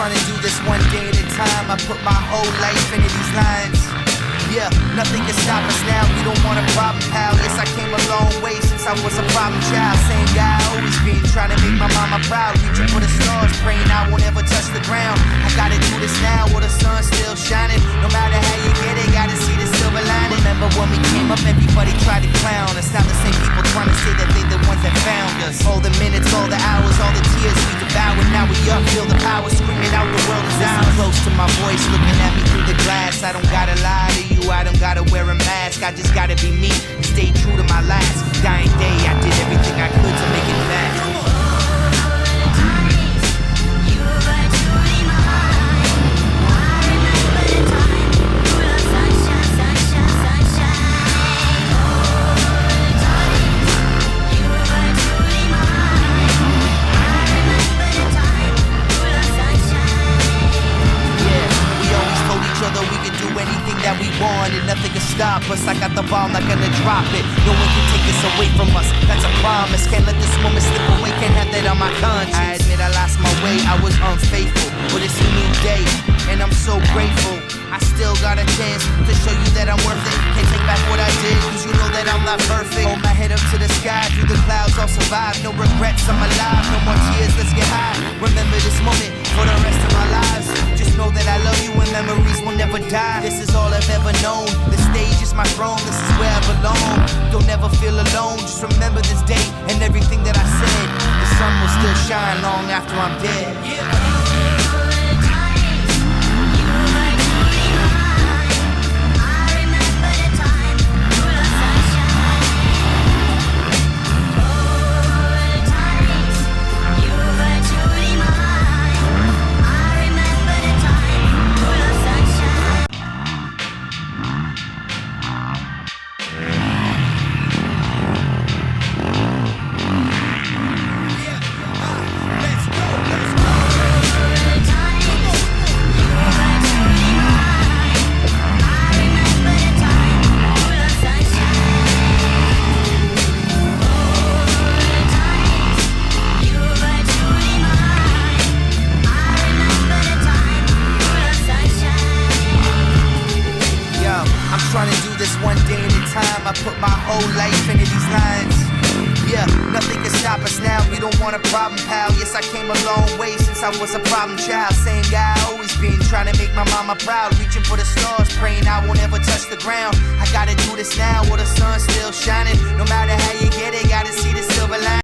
trying to do this one day at a time. I put my whole life into these lines. Yeah, nothing can stop us now. We don't want a problem, pal. Yes, I came a long way since I was a problem child. Same guy I always been, trying to make my mama proud. Reaching for the stars, praying I won't ever touch the ground. I gotta do this now while the sun's still shining. No matter how you get it, gotta see the silver lining. Remember when we came up, everybody tried to clown us. Now the same people trying to say that they the ones that found us. All the minutes, all the hours, all the tears we devoured. Now we up, feel the power, screaming out the world is ours. Close to my voice, looking at me through the glass. I don't gotta lie to you, I don't gotta wear a mask. I just gotta be me, stay true to my last dying day. I did everything I could to make it back. That we want and nothing can stop us. I got the ball, not gonna drop it. No one can take this away from us. That's a promise. Can't let this moment slip away. Can't have that on my conscience. I admit I lost my way. I was unfaithful, but it's a new day, and I'm so grateful. I still got a chance to show you that I'm worth it. Can't take back what I did, cause you know that I'm not perfect. Hold my head up to the sky, through the clouds I'll survive. No regrets, I'm alive. No more tears, let's get high. Remember this moment for the rest of our lives. Just know that I love you and memories will never die. This is all I've ever known. The stage is my throne, this is where I belong. Don't ever feel alone, just remember this day and everything that I said. The sun will still shine long after I'm dead. Trying to do this one day at a time. I put my whole life into these lines. Yeah, nothing can stop us now. We don't want a problem, pal. Yes, I came a long way since I was a problem child. Same guy I always been, trying to make my mama proud. Reaching for the stars, praying I won't ever touch the ground. I gotta do this now while the sun's still shining. No matter how you get it, gotta see the silver line.